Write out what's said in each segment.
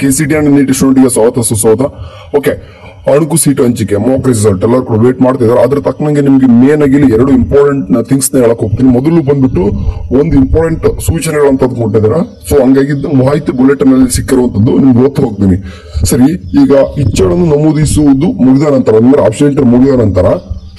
KCT and NEET ಸ್ಟೂಡೆಂಟ್ಗೆ ಸ್ವಾಗತ ಸುಸ್ವಾಗತ. Okay, ಅಣಕು ಸೀಟು ಹಂಚಿಕೆ ಮಾಕ್ ರಿಸಲ್ಟ್ ಎಲ್ಲರೂ ಕೂಡ ವೇಟ್ ಮಾಡ್ತಿದ್ದಾರೆ. ಅದ್ರ ತಕ್ಕನಂಗೆ ನಿಮ್ಗೆ ಮೇನ್ ಆಗಿ ಎರಡು ಇಂಪಾರ್ಟೆಂಟ್ ಥಿಂಗ್ಸ್ ನ ಹೇಳಕ್ ಹೋಗ್ತೀನಿ. ಮೊದಲು ಬಂದ್ಬಿಟ್ಟು ಒಂದು ಇಂಪಾರ್ಟೆಂಟ್ ಸೂಚನೆಗಳು ಅಂತ ಕೊಟ್ಟಿದ್ದಾರೆ. ಸೊ ಹಂಗಾಗಿ ಮಾಹಿತಿ ಬುಲೆಟಿನ್ ಅಲ್ಲಿ ಸಿಕ್ಕಿರುವಂತದ್ದು ನಿಮ್ಗೆ ಓದ್ತಾ ಹೋಗ್ತೀನಿ. ಸರಿ, ಈಗ ಇಚ್ಛೆಗಳನ್ನು ನಮೂದಿಸುವುದು ಮುಗಿದ ನಂತರ ಅಂದ್ರೆ ಆಪ್ಷನ್ ಎಂಟ್ರಿ ಮುಗಿದ ನಂತರ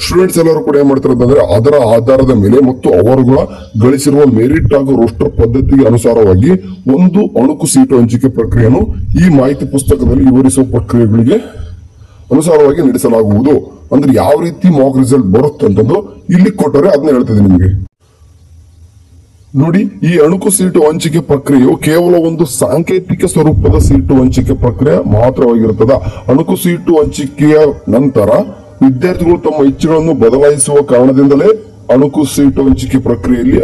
ಸ್ಟೂಡೆಂಟ್ಸ್ ಎಲ್ಲರೂ ಕೂಡ ಏನ್ ಮಾಡ್ತಾರೆ ಅಂತಂದ್ರೆ ಅದರ ಆಧಾರದ ಮೇಲೆ ಮತ್ತು ಅವರುಗಳ ಗಳಿಸಿರುವ ಮೆರಿಟ್ ಹಾಗೂ ರೋಸ್ಟರ್ ಪದ್ಧತಿಗೆ ಅನುಸಾರವಾಗಿ ಒಂದು ಅಣಕು ಸೀಟು ಹಂಚಿಕೆ ಪ್ರಕ್ರಿಯೆಯನ್ನು ಈ ಮಾಹಿತಿ ಪುಸ್ತಕದಲ್ಲಿ ವಿವರಿಸುವ ಪ್ರಕ್ರಿಯೆಗಳಿಗೆ ಅನುಸಾರವಾಗಿ ನಡೆಸಲಾಗುವುದು. ಅಂದ್ರೆ ಯಾವ ರೀತಿ ಮಾಕ್ ರಿಸಲ್ಟ್ ಬರುತ್ತೆ ಅಂತಂದು ಇಲ್ಲಿ ಕೊಟ್ಟರೆ ಅದನ್ನ ಹೇಳ್ತಿದೆ ನಿಮಗೆ. ನೋಡಿ, ಈ ಅಣಕು ಸೀಟು ಹಂಚಿಕೆ ಪ್ರಕ್ರಿಯೆಯು ಕೇವಲ ಒಂದು ಸಾಂಕೇತಿಕ ಸ್ವರೂಪದ ಸೀಟು ಹಂಚಿಕೆ ಪ್ರಕ್ರಿಯೆ ಮಾತ್ರವಾಗಿರುತ್ತದೆ. ಅಣಕು ಸೀಟು ಹಂಚಿಕೆಯ ನಂತರ ವಿದ್ಯಾರ್ಥಿಗಳು ತಮ್ಮ ಇಚ್ಛೆಗಳನ್ನು ಬದಲಾಯಿಸುವ ಕಾರಣದಿಂದಲೇ ಅಣಕು ಸೀಟು ಹಂಚಿಕೆ ಪ್ರಕ್ರಿಯೆಯಲ್ಲಿ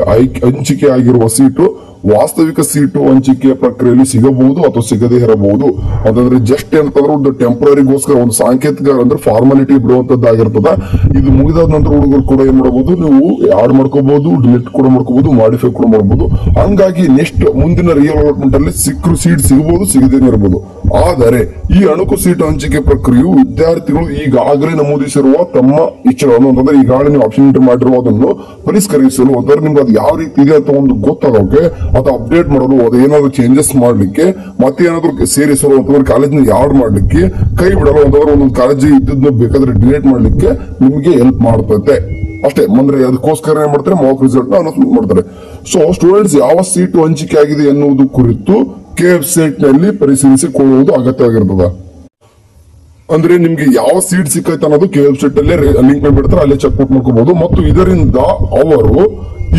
ಹಂಚಿಕೆ ಆಗಿರುವ ಸೀಟು ವಾಸ್ತವಿಕ ಸೀಟು ಹಂಚಿಕೆಯ ಪ್ರಕ್ರಿಯೆಯಲ್ಲಿ ಸಿಗಬಹುದು ಅಥವಾ ಸಿಗದೇ ಇರಬಹುದು. ಅದಂದ್ರೆ ಜಸ್ಟ್ ಏನಂತಂದ್ರೆ ಒಂದು ಟೆಂಪರರಿಗೋಸ್ಕರ ಒಂದು ಸಾಂಕೇತಿಕ ಅಂದ್ರೆ ಫಾರ್ಮಾಲಿಟಿ ಬಿಡುವಂತದ್ದಾಗಿರ್ತದ. ಇದು ಮುಗಿದ ನಂತರ ಹುಡುಗರು ಕೂಡ ಏನ್ ಮಾಡಬಹುದು, ನೀವು ಆಡ್ ಮಾಡ್ಕೋಬಹುದು, ಡಿಲೀಟ್ ಕೂಡ ಮಾಡ್ಕೋಬಹುದು, ಮಾಡಿಫೈ ಕೂಡ ಮಾಡಬಹುದು. ಹಂಗಾಗಿ ನೆಕ್ಸ್ಟ್ ಮುಂದಿನ ರಿಯಲ್ ಅಲಾಟ್ಮೆಂಟ್ ಅಲ್ಲಿ ಸೀಟ್ ಸಿಗಬಹುದು, ಸಿಗದೇನೆ ಇರಬಹುದು. ಆದರೆ ಈ ಅಣಕು ಸೀಟು ಹಂಚಿಕೆ ಪ್ರಕ್ರಿಯೆಯು ವಿದ್ಯಾರ್ಥಿಗಳು ಈಗಾಗಲೇ ನಮೂದಿಸಿರುವ ತಮ್ಮ ಇಚ್ಛೆಗಳನ್ನು ಅಂತಂದ್ರೆ ಈಗಾಗಲೇ ನೀವು ಆಪ್ಷನ್ ಎಂಟ್ರಿ ಮಾಡಿರುವುದನ್ನು ಪರಿಷ್ಕರಿಸಲು ಅಂತಂದ್ರೆ ನಿಮ್ಗೆ ಅದು ಯಾವ ರೀತಿ ಇದೆ ಅಂತ ಒಂದು ಗೊತ್ತಾಗೋಕೆ ಅಥವಾ ಅಪ್ಡೇಟ್ ಮಾಡಲು ಅದು ಏನಾದ್ರು ಚೇಂಜಸ್ ಮಾಡ್ಲಿಕ್ಕೆ ಮತ್ತೆ ಏನಾದ್ರು ಸೇರಿಸಲು ಅಂತಂದ್ರೆ ಕಾಲೇಜ್ನ ಯಾಡ್ ಮಾಡ್ಲಿಕ್ಕೆ ಕೈ ಬಿಡಲು ಅಂತಂದ್ರೆ ಒಂದೊಂದು ಕಾಲೇಜ್ ಇದ್ದದನ್ನ ಬೇಕಾದ್ರೆ ಡಿಲೀಟ್ ಮಾಡ್ಲಿಕ್ಕೆ ನಿಮ್ಗೆ ಹೆಲ್ಪ್ ಮಾಡ್ತೈತೆ ಅಷ್ಟೇ. ಅಂದ್ರೆ ಅದಕ್ಕೋಸ್ಕರ ಏನ್ ಮಾಡ್ತಾರೆ, ಮಾಕ್ ರಿಸಲ್ಟ್ ಅನೌನ್ಸ್ಮೆಂಟ್ ಮಾಡ್ತಾರೆ. ಸೊ ಸ್ಟೂಡೆಂಟ್ಸ್ ಯಾವ ಸೀಟು ಹಂಚಿಕೆ ಆಗಿದೆ ಎನ್ನುವುದು ಕುರಿತು ವೆಬ್ಸೈಟ್ ನಲ್ಲಿ ಪರಿಶೀಲಿಸಿಕೊಳ್ಳುವುದು ಅಗತ್ಯವಾಗಿರ್ತದೆ. ಅಂದ್ರೆ ನಿಮ್ಗೆ ಯಾವ ಸೀಟ್ ಸಿಕ್ಕೈತೆ ಅನ್ನೋದು ವೆಬ್ಸೈಟ್ ಅಲ್ಲೇ ಲಿಂಕ್ ಬಿಡ್ತಾರೆ, ಅಲ್ಲೇ ಚೆಕ್ಔಟ್ ಮಾಡ್ಕೋಬಹುದು. ಮತ್ತು ಇದರಿಂದ ಅವರು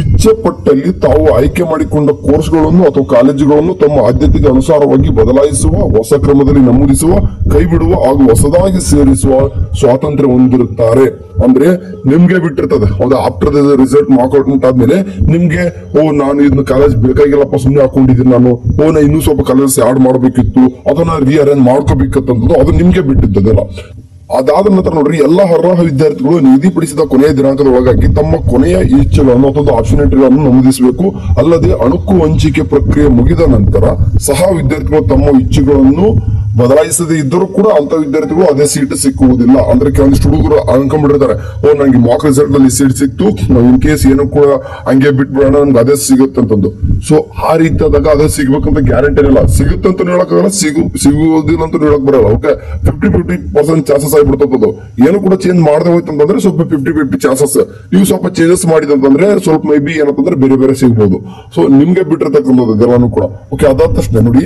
ಇಚ್ಛೆ ಪಟ್ಟಲ್ಲಿ ತಾವು ಆಯ್ಕೆ ಮಾಡಿಕೊಂಡ ಕೋರ್ಸ್ಗಳನ್ನು ಅಥವಾ ಕಾಲೇಜುಗಳನ್ನು ತಮ್ಮ ಆದ್ಯತೆಗೆ ಅನುಸಾರವಾಗಿ ಬದಲಾಯಿಸುವ, ಹೊಸ ಕ್ರಮದಲ್ಲಿ ನಮೂದಿಸುವ, ಕೈ ಬಿಡುವ ಹಾಗೂ ಹೊಸದಾಗಿ ಸೇರಿಸುವ ಸ್ವಾತಂತ್ರ್ಯ ಹೊಂದಿರುತ್ತಾರೆ. ಅಂದ್ರೆ ನಿಮ್ಗೆ ಬಿಟ್ಟಿರ್ತದೆ. ಹೌದಾ, ಆಫ್ಟರ್ ದ ರಿಸಲ್ಟ್ ಮಾರ್ಕ್ಔಟ್ ಆದ್ಮೇಲೆ ನಿಮ್ಗೆ ನಾನು ಇದನ್ನ ಕಾಲೇಜ್ ಬೇಕಾಗಿಲ್ಲಪ್ಪ ಸುಮ್ಮನೆ ಹಾಕೊಂಡಿದ್ದೀನಿ, ನಾನು ನಾ ಇನ್ನೂ ಸ್ವಲ್ಪ ಕಾಲೇಜ್ ಆಡ್ ಮಾಡಬೇಕಿತ್ತು ಅಥವಾ ನಾ ರಿಅರೇಂಜ್ ಮಾಡ್ಕೋಬೇಕಿತ್ತು, ಅದು ನಿಮ್ಗೆ ಬಿಟ್ಟಿದ್ದಲ್ಲ. ಅದಾದ ನಂತರ ನೋಡ್ರಿ, ಎಲ್ಲಾ ಅರ್ಹ ವಿದ್ಯಾರ್ಥಿಗಳು ನಿಗದಿಪಡಿಸಿದ ಕೊನೆಯ ದಿನಾಂಕದ ಒಳಗಾಗಿ ತಮ್ಮ ಕೊನೆಯ ಇಚ್ಛೆಗಳನ್ನು ಅಥವಾ ಆಪ್ಷನ್ ಎಂಟ್ರಿಗಳನ್ನು ನಮೂದಿಸಬೇಕು. ಅಲ್ಲದೆ ಅಣಕು ಹಂಚಿಕೆ ಪ್ರಕ್ರಿಯೆ ಮುಗಿದ ನಂತರ ಸಹ ವಿದ್ಯಾರ್ಥಿಗಳು ತಮ್ಮ ಇಚ್ಛೆಗಳನ್ನು ಬದಲಾಯಿಸದೇ ಇದ್ದರೂ ಕೂಡ ಅಂತ ವಿದ್ಯಾರ್ಥಿಗಳು ಅದೇ ಸೀಟ್ ಸಿಕ್ಕುವುದಿಲ್ಲ. ಅಂದ್ರೆ ಕೆಲವೊಂದಿಷ್ಟು ಹುಡುಗರು ಅನ್ಕೊಂಡ್ಬಿಟ್ಟಿರ್ತಾರೆ, ನಂಗೆ ಮಾಕ್ ರಿಸಲ್ಟ್ ನಲ್ಲಿ ಸೀಟ್ ಸಿಕ್ತು, ಇನ್ ಕೇಸ್ ಏನೋ ಕೂಡ ಹಂಗೆ ಬಿಟ್ಬಿಡೋಣ, ನನ್ಗೆ ಅದೇ ಸಿಗುತ್ತೆ ಅಂತಂದು. ಸೊ ಆ ರೀತಿಯಾದಾಗ ಅದೇ ಸಿಗ್ಬೇಕಂತ ಗ್ಯಾರಂಟಿ ಇಲ್ಲ. ಸಿಗುತ್ತೆ ಅಂತ ಹೇಳಕ್ಕಾಗಲ್ಲ, ಸಿಗುವುದಿಲ್ಲ ಅಂತ ಹೇಳಕ್ ಬರಲ್ಲ. ಓಕೆ, 50% ಚಾನ್ಸಸ್ ಆಗಿಬಿಡ್ತದ್ದು. ಏನು ಕೂಡ ಚೇಂಜ್ ಮಾಡದೆ ಹೋಯ್ತು ಅಂತಂದ್ರೆ ಸ್ವಲ್ಪ 50-50 ಚಾನ್ಸಸ್. ನೀವು ಸ್ವಲ್ಪ ಚೇಂಜಸ್ ಮಾಡಿದಂತಂದ್ರೆ ಸ್ವಲ್ಪ ಮೇ ಬಿ ಏನಂತಂದ್ರೆ ಬೇರೆ ಬೇರೆ ಸಿಗ್ಬಹುದು. ಸೊ ನಿಮ್ಗೆ ಬಿಟ್ಟಿರ್ತಕ್ಕಂಥದ್ದು ಎಲ್ಲಾನು ಕೂಡ. ಓಕೆ, ಅದಾದ ತಕ್ಷಣ ನೋಡಿ,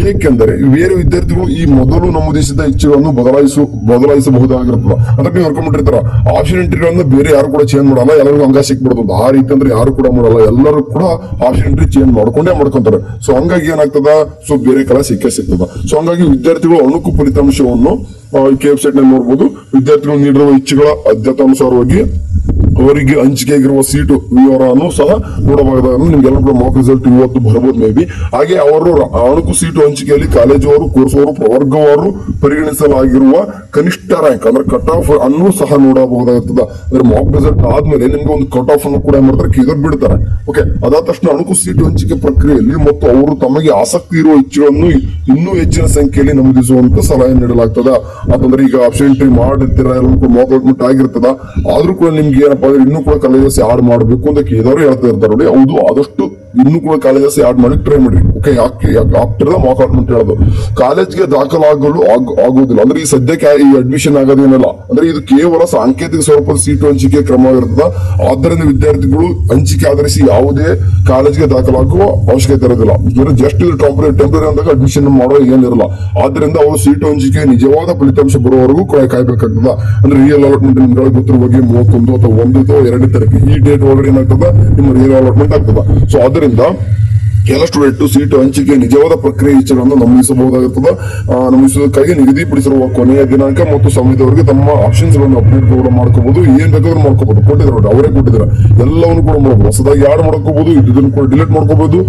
ಏಕೆಂದರೆ ಬೇರೆ ವಿದ್ಯಾರ್ಥಿಗಳು ಈ ಮೊದಲು ನಮೂದಿಸಿದ ಇಚ್ಛೆಗಳನ್ನು ಬದಲಾಯಿಸಬಹುದಾಗಿರುತ್ತದೆ. ಅದಕ್ಕೆ ನೀವು ಹೊರ್ಕೊಂಡ್ಬಿಟ್ಟಿರ್ತಾರ, ಆಪ್ಷನ್ ಎಂಟ್ರಿಗಳನ್ನ ಬೇರೆ ಯಾರು ಕೂಡ ಚೇಂಜ್ ಮಾಡಲ್ಲ, ಎಲ್ಲರಿಗೂ ಹಂಗ ಸಿಕ್ಬಿಡ್ತದೆ. ಆ ರೀತಿ ಅಂದ್ರೆ ಯಾರು ಕೂಡ ಮಾಡಲ್ಲ, ಎಲ್ಲರೂ ಕೂಡ ಆಪ್ಷನ್ ಎಂಟ್ರಿ ಚೇಂಜ್ ಮಾಡ್ಕೊಂತಾರೆ. ಸೊ ಹಂಗಾಗಿ ಏನಾಗ್ತದ, ಸೊ ಬೇರೆ ಕಲ ಸಿಗ್ತದ. ಸೊ ಹಂಗಾಗಿ ವಿದ್ಯಾರ್ಥಿಗಳು ಅಣಕು ಫಲಿತಾಂಶವನ್ನು ವೆಬ್ಸೈಟ್ ನಲ್ಲಿ ನೋಡಬಹುದು. ವಿದ್ಯಾರ್ಥಿಗಳು ನೀಡಿರುವ ಇಚ್ಛೆಗಳ ಅನುಸಾರವಾಗಿ ಅವರಿಗೆ ಹಂಚಿಕೆ ಆಗಿರುವ ಸೀಟು ವಿವರವನ್ನು ಸಹ ನೋಡಬಹುದಾಗಿದೆ. ನಿಮ್ಗೆಲ್ಲ ಕೂಡ ಮಾಕ್ ರಿಸಲ್ಟ್ ಇವತ್ತು ಬರಬಹುದು ಮೇ ಬಿ. ಹಾಗೆ ಅವರು ಅಣಕು ಸೀಟು ಹಂಚಿಕೆಯಲ್ಲಿ ಕಾಲೇಜುವರು, ಕೋರ್ಸ್ವರು, ಪ್ರವರ್ಗವರು ಪರಿಗಣಿಸಲಾಗಿರುವ ಕನಿಷ್ಠ ರ್ಯಾಂಕ್ ಅಂದ್ರೆ ಕಟ್ ಆಫ್ ಅನ್ನು ಸಹ ನೋಡಬಹುದಾಗುತ್ತದೆ. ಅಂದ್ರೆ ಮಾಕ್ ರಿಸಲ್ಟ್ ಆದ್ಮೇಲೆ ನಿಮ್ಗೆ ಒಂದು ಕಟ್ ಆಫ್ ಅನ್ನು ಕೂಡ ಮಾಡ್ತಾರೆ, ಕಿದರ್ ಬಿಡ್ತಾರೆ. ಓಕೆ, ಅದಾದ ತಕ್ಷಣ ಅಣಕು ಸೀಟು ಹಂಚಿಕೆ ಪ್ರಕ್ರಿಯೆಯಲ್ಲಿ ಮತ್ತು ಅವರು ತಮಗೆ ಆಸಕ್ತಿ ಇರುವ ಇಚ್ಛೆಗಳನ್ನು ಇನ್ನೂ ಹೆಚ್ಚಿನ ಸಂಖ್ಯೆಯಲ್ಲಿ ನಮೂದಿಸುವಂತ ಸಲಹೆ ನೀಡಲಾಗ್ತದ. ಅಂತಂದ್ರೆ ಈಗ ಆಪ್ಷನ್ ಎಂಟ್ರಿ ಮಾಡಿರ್ತೀರ, ಮಾಕ್ ಔಟ್ಮೆಂಟ್ ಆಗಿರ್ತದ, ಆದ್ರೂ ಕೂಡ ನಿಮ್ಗೆ ಏನಪ್ಪಾ ಅಂದ್ರೆ ಇನ್ನೂ ಕೂಡ ಕಾಲೇಜಸ್ ಆಡ್ ಮಾಡಬೇಕು ಅಂತ ಕೇಳಿದವರು ಹೇಳ್ತಾ ಇರ್ತಾರೆ ನೋಡಿ. ಹೌದು, ಆದಷ್ಟು ಇನ್ನೂ ಕೂಡ ಕಾಲೇಜಸ್ ಆಡ್ ಮಾಡಿ ಟ್ರೈ ಮಾಡ್ರಿ. ಓಕೆ, ಯಾಕೆ ಆಫ್ಟರ್ ದ ಮಾಕ್ ಔಟ್ಮೆಂಟ್ ಹೇಳೋದು ಕಾಲೇಜ್ಗೆ ದಾಖಲಾಗಲು ಆಗುವುದಿಲ್ಲ. ಅಂದ್ರೆ ಈ ಸದ್ಯಕ್ಕೆ ಈ ಅಡ್ಮಿಷನ್ ಆಗೋದೇನಲ್ಲ, ಅಂದ್ರೆ ಇದು ಕೇವಲ ಸಾಂಕೇತಿಕ ಸ್ವರೂಪದ ಸೀಟು ಹಂಚಿಕೆ ಕ್ರಮವಾಗಿರ್ತದೆ. ಆದ್ದರಿಂದ ವಿದ್ಯಾರ್ಥಿಗಳು ಹಂಚಿಕೆ ಆಧರಿಸಿ ಯಾವುದೇ ಕಾಲೇಜ್ಗೆ ದಾಖಲಾಗುವ ಅವಶ್ಯಕತೆ ಇರೋದಿಲ್ಲ. ಜಸ್ಟ್ ಇದು ಟೆಂಪರರಿ ಅಂದಾಗ ಅಡ್ಮಿಷನ್ ಮಾಡೋ ಏನಿರಲ್ಲ. ಆದ್ರಿಂದ ಅವರು ಸೀಟು ಹಂಚಿಕೆ ನಿಜವಾದ ಫಲಿತಾಂಶ ಬರುವವರೆಗೂ ಕಾಯ್ಬೇಕಾಗ್ತದ. ಅಂದ್ರೆ ರಿಯಲ್ ಅಲಾಟ್ಮೆಂಟ್ ನಿಮ್ಗಳಿಗೆ ಗೊತ್ತಿರುವ ಬಗ್ಗೆ 31 ಅಥವಾ 1 ಅಥವಾ 2 ತಾರೀಕು ಈ ಡೇಟ್ ಒಳಗಡೆ ಏನಾಗ್ತದ, ನಿಮ್ಮ ರಿಯಲ್ ಅಲಾಟ್ಮೆಂಟ್ ಆಗ್ತದ. ಸೊ ಅದರಿಂದ ಎಲ್ಲ ಸ್ಟೂಡೆಂಟ್ ಸೀಟು ಹಂಚಿಕೆ ನಿಜವಾದ ಪ್ರಕ್ರಿಯೆ ಇಚ್ಛೆಗಳನ್ನು ನಮೂದಿಸಬಹುದಾಗಿರ್ತದೆ. ನಮೂದಿಸುವುದಕ್ಕಾಗಿ ನಿಗದಿಪಡಿಸಿರುವ ಕೊನೆಯ ದಿನಾಂಕ ಮತ್ತು ಸಮಯದವರೆಗೆ ತಮ್ಮ ಆಪ್ಷನ್ಸ್ ಗಳನ್ನು ಅಪ್ಡೇಟ್ ಕೂಡ ಮಾಡ್ಕೋಬಹುದು. ಏನ್ ಬೇಕಾದ್ರೂ ಮಾಡ್ಕೋಬಹುದು, ಕೊಟ್ಟಿದ್ದಾರೆ ಅವರೇ ಕೊಟ್ಟಿದ್ದಾರೆ, ಎಲ್ಲವನ್ನು ಕೂಡ ಮಾಡಬಹುದು. ಹೊಸದಾಗಿ ಆಡ್ ಮಾಡ್ಕೋಬಹುದು, ಇದನ್ನು ಕೂಡ ಡಿಲೀಟ್ ಮಾಡ್ಕೋಬಹುದು,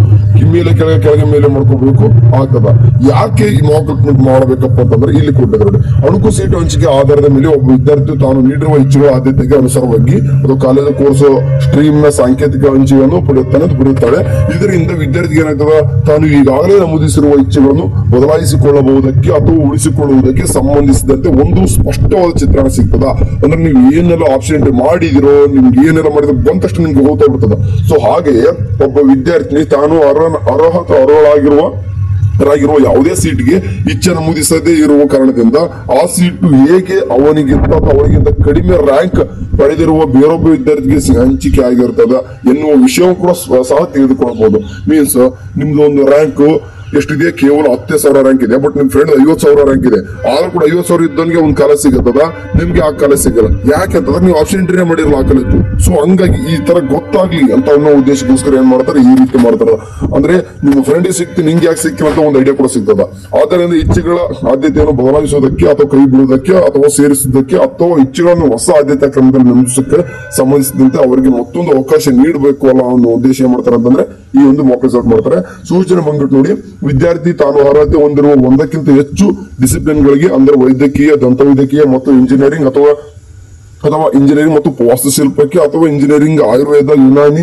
ಮೇಲೆ ಕೆಳಗೆ ಮೇಲೆ ಮಾಡ್ಕೋಬೇಕು ಆಗ್ತದ. ಯಾಕೆ ಈ ಮಾಕ್ ಔಟ್ಮೆಂಟ್ ಮಾಡಬೇಕಪ್ಪ ಅಂತಂದ್ರೆ ಇಲ್ಲಿ ಕೊಟ್ಟಿದ್ದಾರೆ. ಅಣಕು ಸೀಟು ಹಂಚಿಕೆ ಆಧಾರದ ಮೇಲೆ ಒಬ್ಬ ವಿದ್ಯಾರ್ಥಿ ತಾನು ನೀಡಿರುವ ಇಚ್ಛೆಗಳ ಆದ್ಯತೆಗೆ ಅನುಸಾರವಾಗಿ ಅದು ಕಾಲೇಜು ಕೋರ್ಸ್ ಸ್ಟ್ರೀಮ್ ನ ಸಾಂಕೇತಿಕ ಹಂಚಿಕೆಯನ್ನು ಪಡೆಯುತ್ತಾಳೆ. ಇದರಿಂದ ವಿದ್ಯಾರ್ಥಿ ವಿದ್ಯಾರ್ಥಿಗೆ ಏನಾಗ್ತದ, ತಾನು ಈಗಾಗಲೇ ನಮೂದಿಸಿರುವ ಇಚ್ಛೆಗಳನ್ನು ಬದಲಾಯಿಸಿಕೊಳ್ಳಬಹುದಕ್ಕೆ ಅಥವಾ ಉಳಿಸಿಕೊಳ್ಳುವುದಕ್ಕೆ ಸಂಬಂಧಿಸಿದಂತೆ ಒಂದು ಸ್ಪಷ್ಟವಾದ ಚಿತ್ರಣ ಸಿಗ್ತದ. ಅಂದ್ರೆ ನೀವು ಏನೆಲ್ಲ ಆಪ್ಷನ್ ಎಂಟ್ರಿ ಮಾಡಿದಿರೋ, ನಿಮ್ಗೆ ಏನೆಲ್ಲ ಮಾಡಿದ್ರೆ ಬಂದ ತಕ್ಷಣ ನಿಮ್ಗೆ ಗೊತ್ತಾಗ್ಬಿಡ್ತದ. ಸೊ ಹಾಗೆಯೇ ಒಬ್ಬ ವಿದ್ಯಾರ್ಥಿ ತಾನು ಅರ್ಹರಾಗಿರುವ ಯಾವುದೇ ಸೀಟ್ಗೆ ಇಚ್ಛೆ ನಮೂದಿಸದೇ ಇರುವ ಕಾರಣದಿಂದ ಆ ಸೀಟು ಹೇಗೆ ಅವನಿಗಿಂತ ಅಥವಾ ಅವನಿಗಿಂತ ಕಡಿಮೆ ರ್ಯಾಂಕ್ ಪಡೆದಿರುವ ಬೇರೊಬ್ಬ ವಿದ್ಯಾರ್ಥಿಗೆ ಹಂಚಿಕೆ ಆಗಿರ್ತದ ಎನ್ನುವ ವಿಷಯವು ಕೂಡ ಸಹ ತೆಗೆದುಕೊಳ್ಳಬಹುದು. ಮೀನ್ಸ್ ನಿಮ್ದು ಒಂದು ರ್ಯಾಂಕ್ ಎಷ್ಟಿದೆ, ಕೇವಲ 10,000 ರ್ಯಾಂಕ್ ಇದೆ, ಬಟ್ ನಿಮ್ ಫ್ರೆಂಡ್ 50,000 ರ್ಯಾಂಕ್ ಇದೆ. ಆದ್ರೂ ಕೂಡ 50,000 ಇದ್ದವನಿಗೆ ಒಂದು ಕಾಲೇಜ್ ಸಿಗುತ್ತದ, ನಿಮ್ಗೆ ಆ ಕಾಲೇಜ್ ಸಿಗಲ್ಲ. ಯಾಕೆಂತಂದ್ರೆ ನೀವು ಆಪ್ಷನ್ ಎಂಟ್ರಿನೇ ಮಾಡಿರಲ್ಲ ಆ ಕಾಲೇಜು. ಸೊ ಹಂಗಾಗಿ ಈ ತರ ಗೊತ್ತಾಗ್ಲಿ ಅಂತ ಅನ್ನೋ ಉದ್ದೇಶಕ್ಕೋಸ್ಕರ ಏನ್ ಮಾಡ್ತಾರೆ, ಈ ರೀತಿ ಮಾಡ್ತಾರ. ಅಂದ್ರೆ ನಿಮ್ಮ ಫ್ರೆಂಡಿಗೆ ಸಿಕ್ತಿ, ನಿಂಗೆ ಯಾಕೆ ಸಿಕ್ಕಿಲ್ಲ ಅಂತ ಒಂದು ಐಡಿಯಾ ಕೂಡ ಸಿಗ್ತದ. ಆದ್ದರಿಂದ ಇಚ್ಛೆಗಳ ಆದ್ಯತೆಯನ್ನು ಬದಲಾಯಿಸೋದಕ್ಕೆ ಅಥವಾ ಕೈ ಬಿಡುವುದಕ್ಕೆ ಅಥವಾ ಸೇರಿಸುವುದಕ್ಕೆ ಅಥವಾ ಇಚ್ಛೆಗಳನ್ನು ಹೊಸ ಆದ್ಯತಾ ಕ್ರಮದಲ್ಲಿ ನಮೂದಿಸಕ್ಕೆ ಸಂಬಂಧಿಸಿದಂತೆ ಅವರಿಗೆ ಮತ್ತೊಂದು ಅವಕಾಶ ನೀಡಬೇಕು ಅಲ್ಲ ಅನ್ನೋ ಉದ್ದೇಶ ಏನ್ ಮಾಡ್ತಾರೆ ಅಂತಂದ್ರೆ ಈ ಒಂದು ಮಾಕ್ ರಿಸಲ್ಟ್ ಮಾಡ್ತಾರೆ. ಸೂಚನೆ ಬಂದ್ಬಿಟ್ಟು ನೋಡಿ, ವಿದ್ಯಾರ್ಥಿ ತಾನು ಅರ್ಹತೆ ಹೊಂದಿರುವ ಒಂದಕ್ಕಿಂತ ಹೆಚ್ಚು ಡಿಸಿಪ್ಲಿನ್ಗಳಿಗೆ ಅಂದ್ರೆ ವೈದ್ಯಕೀಯ, ದಂತವೈದ್ಯಕೀಯ ಮತ್ತು ಇಂಜಿನಿಯರಿಂಗ್ ಅಥವಾ ಇಂಜಿನಿಯರಿಂಗ್ ಮತ್ತು ವಾಸ್ತುಶಿಲ್ಪಕ್ಕೆ ಅಥವಾ ಇಂಜಿನಿಯರಿಂಗ್, ಆಯುರ್ವೇದ, ಯುನಾನಿ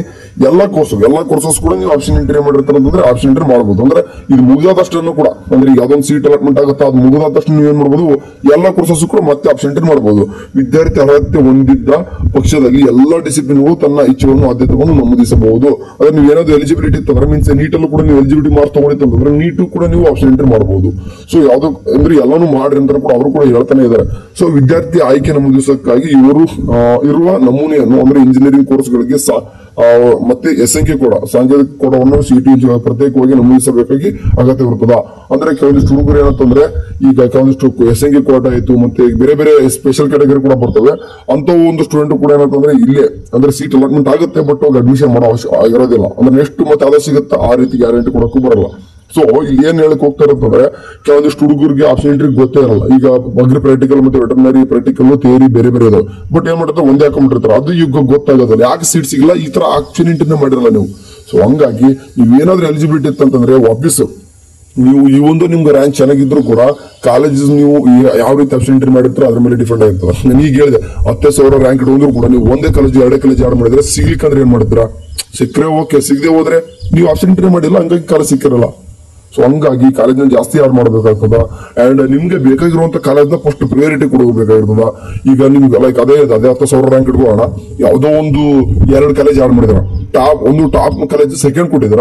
ಎಲ್ಲಾ ಕೋರ್ಸಸ್ ಕೂಡ ನೀವು ಆಪ್ಷನ್ ಎಂಟ್ರಿ ಮಾಡಿರ್ತಾರೆ ಅಂತಂದ್ರೆ ಆಪ್ಷನ್ ಎಂಟ್ರಿ ಮಾಡಬಹುದು. ಅಂದ್ರೆ ಇದು ಮುಗಿದಾದಷ್ಟನ್ನು ಕೂಡ, ಅಂದ್ರೆ ಈಗ ಯಾವ್ದೊಂದು ಸೀಟ್ ಅಲಾಟ್ಮೆಂಟ್ ಆಗುತ್ತಾ ಅದು ಮುಗಿದಾದಷ್ಟು ನೀವು ಏನ್ ಮಾಡಬಹುದು, ಎಲ್ಲಾ ಕೋರ್ಸಸ್ ಕೂಡ ಮತ್ತೆ ಆಪ್ಷನ್ ಎಂಟ್ರಿ ಮಾಡಬಹುದು. ವಿದ್ಯಾರ್ಥಿ ಅರ್ಹತೆ ಹೊಂದಿದ್ದ ಪಕ್ಷದಲ್ಲಿ ಎಲ್ಲಾ ಡಿಸಿಪ್ಲಿನ್ಗಳು ತನ್ನ ಇಚ್ಛೆಗಳನ್ನು ಆದ್ಯತೆಗಳನ್ನು ನಮೂದಿಸಬಹುದು. ಅದ್ರ ನೀವು ಏನಾದ್ರು ಎಲಿಜಿಬಿಲಿಟಿ ಇತ್ತಂದ್ರೆ ಮೀನ್ಸ್ ನೀಟಲ್ಲೂ ಕೂಡ ನೀವು ಎಲಿಜಿಬಿಲಿಟಿ ಮಾರ್ಕ್ಸ್ ತಗೊಂಡಿತ್ತಂದ್ರೆ ನೀಟು ಕೂಡ ನೀವು ಆಪ್ಷನ್ ಎಂಟ್ರಿ ಮಾಡಬಹುದು. ಸೊ ಯಾವ್ದು ಅಂದ್ರೆ ಎಲ್ಲಾನು ಮಾಡ್ರಿ ಅಂತ ಕೂಡ ಅವರು ಕೂಡ ಹೇಳ್ತಾನೆ ಇದ್ದಾರೆ. ಸೊ ವಿದ್ಯಾರ್ಥಿ ಆಯ್ಕೆ ನಮೂದಿಸಕ್ಕಾಗಿ ಇವರು ಇರುವ ನಮೂನೆಯನ್ನು ಅಂದ್ರೆ ಇಂಜಿನಿಯರಿಂಗ್ ಕೋರ್ಸ್ಗಳಿಗೆ ಮತ್ತೆ ಎಸ್ಎನ್ಕೆ ಕೋಡ, ಸಾಂಕೇತಿಕ ಕೋಡವನ್ನು ಸಿಟಿ ಪ್ರತ್ಯೇಕವಾಗಿ ನಮೂದಿಸಬೇಕಾಗಿ ಅಗತ್ಯವಿರುತ್ತದ. ಅಂದ್ರೆ ಕೆಲವೊಂದಿಷ್ಟು ಹುಡುಗರು ಏನಂತಂದ್ರೆ ಈಗ ಕೆಲವೊಂದಿಷ್ಟು ಎಸ್ಎನ್ಕೆ ಕೋಟ ಆಯ್ತು, ಮತ್ತೆ ಬೇರೆ ಬೇರೆ ಸ್ಪೆಷಲ್ ಕ್ಯಾಟಗರಿ ಕೂಡ ಬರ್ತವೆ. ಅಂತ ಒಂದು ಸ್ಟೂಡೆಂಟ್ ಕೂಡ ಏನಂತಂದ್ರೆ ಇಲ್ಲೇ ಅಂದ್ರೆ ಸೀಟ್ ಅಲಾಟ್ಮೆಂಟ್ ಆಗುತ್ತೆ, ಬಟ್ ಹೋಗಿ ಅಡ್ಮಿಷನ್ ಮಾಡೋ ಅವಶ್ಯ ಇರೋದಿಲ್ಲ. ಅಂದ್ರೆ ನೆಕ್ಸ್ಟ್ ಮತ್ತೆ ಆದ ಸಿಗುತ್ತೆ ಆ ರೀತಿ ಗ್ಯಾರಂಟಿ ಕೊಡಕ್ಕೂ ಬರಲ್ಲ. ಸೊ ಇಲ್ಲಿ ಏನ್ ಹೇಳಕ್ ಹೋಗ್ತಾರೆ ಅಂತಂದ್ರೆ ಕೆಲವೊಂದಿಷ್ಟು ಹುಡುಗರಿಗೆ ಆಪ್ಷನ್ ಎಂಟ್ರಿ ಗೊತ್ತೇ ಇರಲ್ಲ. ಈಗ ಅಗ್ರಿ ಪ್ರಾಕ್ಟಿಕಲ್ ಮತ್ತೆ ವೆಟರ್ನರಿ ಪ್ರಾಕ್ಟಿಕಲ್ ಥಿಯರಿ ಬೇರೆ ಬೇರೆ ಇದಾವೆ, ಬಟ್ ಏನ್ ಮಾಡ್ತಾರೆ ಒಂದೇ ಹಾಕೊಂಡ್ಬಿಟ್ಟಿರ್ತಾರೆ. ಅದು ಈಗ ಗೊತ್ತಾಗೋದಿಲ್ಲ, ಯಾಕೆ ಸೀಟ್ ಸಿಗಲ್ಲ, ಈ ತರ ಆಪ್ಷನ್ ಎಂಟ್ರಿನೇ ಮಾಡಿರಲ್ಲ ನೀವು. ಸೊ ಹಂಗಾಗಿ ನೀವು ಏನಾದ್ರೂ ಎಲಿಜಿಬಿಲಿಟಿ ಇತ್ತಂತಂದ್ರೆ ವಾಪಸ್ ನೀವು ಈ ಒಂದು ನಿಮ್ಗೆ ರ್ಯಾಂಕ್ ಚೆನ್ನಾಗಿದ್ರು ಕೂಡ ಕಾಲೇಜ್ ನೀವು ಯಾವ ರೀತಿ ಆಪ್ಷನ್ ಎಂಟ್ರಿ ಮಾಡಿರ್ತೀರೋ ಅದ್ರ ಮೇಲೆ ಡಿಫೆಂಡ್ ಆಗಿರ್ತದೆ. ನಾನು ಈಗ ಹೇಳಿದೆ 10,000 ರ್ಯಾಂಕ್ ಇಟ್ಕೊಂಡ್ರು ಕೂಡ ನೀವು ಒಂದೇ ಕಾಲೇಜ್ ಎರಡೇ ಕಾಲೇಜ್ ಆಡ್ ಮಾಡಿದ್ರೆ ಸಿಗ್ಲಿಕ್ಕಂದ್ರೆ ಏನ್ ಮಾಡಿದ್ರ, ಸಿಕ್ಕರೆ ಓಕೆ, ಸಿಗದೆ ಹೋದ್ರೆ ನೀವು ಆಪ್ಷನ್ ಎಂಟ್ರಿ ಮಾಡಿಲ್ಲ, ಹಂಗಾಗಿ ಕಾಲೇಜ್ ಸಿಕ್ಕಿರಲ್ಲ. ಸೊ ಹಂಗಾಗಿ ಕಾಲೇಜ್ನ ಜಾಸ್ತಿ ಯಾರು ಮಾಡಬೇಕಾಗ್ತದ. ಅಂಡ್ ನಿಮ್ಗೆ ಬೇಕಾಗಿರುವಂತ ಕಾಲೇಜ್ನ ಫಸ್ಟ್ ಪ್ರಿಯಾರಿಟಿ ಕೊಡಬೇಕಾಗಿರ್ತದ. ಈಗ ನಿಮ್ಗೆ ಲೈಕ್ ಅದೇ 10,000 ರ್ಯಾಂಕ್ ಇಟ್ಕೊಳ್ಳೋಣ, ಯಾವುದೋ ಒಂದು 2 ಕಾಲೇಜ್ ಆಡ್ ಮಾಡಿದ್ರ, ಒಂದು ಟಾಪ್ ಕಾಲೇಜ್ ಸೆಕೆಂಡ್ ಕೊಟ್ಟಿದ್ರ,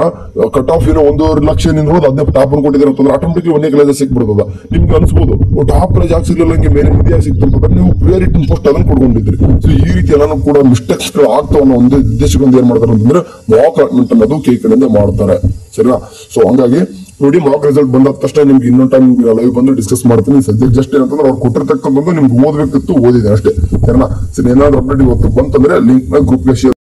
ಕಟ್ ಆಫ್ ಏನೋ 1.5 ಲಕ್ಷ ನಿಂದ ಅದನ್ನೇ ಟಾಪ್ ಅನ್ನು ಕೊಟ್ಟಿದ್ರ ಅಂತಂದ್ರೆ ಆಟೋಮೆಟಿಕ್ಲಿ ಒಂದೇ ಕಾಲೇಜ್ ಸಿಕ್ಬಿಡ್ತದ. ನಿಮ್ಗೆ ಅನ್ಸ್ಬೋದು ಟಾಪ್ ಕಾಲೇಜ್ ಯಾಕೆ ಸಿಗ್ಲಿಲ್ಲ, ಹಂಗೆ ಬೇರೆ ವಿದ್ಯಾ ಸಿಕ್ತಂತಂದ್ರೆ ನೀವು ಪ್ರಿಯಾರಿಟಿ ಫಸ್ಟ್ ಅದನ್ನ ಕೊಡ್ಕೊಂಡಿದ್ರಿ. ಸೊ ಈ ರೀತಿ ಎಲ್ಲಾನು ಕೂಡ ಮಿಸ್ಟೇಕ್ಸ್ ಗಳು ಆಗ್ತಾವ ಅನ್ನೋ ಒಂದು ಉದ್ದೇಶದಿಂದ ಏನ್ ಮಾಡ್ತಾರೆ ಅಂತಂದ್ರೆ ಮಾಕ್ ಅಲಾಟ್ಮೆಂಟ್ ಅನ್ನೋದು ಕೈ ಕಡೆಯಿಂದ ಮಾಡ್ತಾರೆ. ಸರಿನಾ? ಸೊ ಹಂಗಾಗಿ ನೋಡಿ, ಮಾಕ್ ರಿಸಲ್ಟ್ ಬಂದ ತಕ್ಷಣ ನಿಮ್ಗೆ ಇನ್ನೊಂದು ಟೈಮ್ ಲೈವ್ ಬಂದು ಡಿಸ್ಕಸ್ ಮಾಡ್ತೀನಿ. ಸದ್ಯಕ್ಕೆ ಜಸ್ಟ್ ಏನಂತಂದ್ರೆ ಅವ್ರು ಕೊಟ್ಟಿರ್ತಕ್ಕಂಥ ನಿಮ್ಗೆ ಓದಬೇಕಿತ್ತು, ಓದಿದೆ ಅಷ್ಟೇ. ಸರಿನಾ? ಸರಿ, ಏನಾದ್ರು ಅಪ್ಡೇಟ್ ಇವತ್ತು ಬಂತಂದ್ರೆ ಲಿಂಕ್ ನ ಗ್ರೂಪ್ಗೆ ಶೇರ್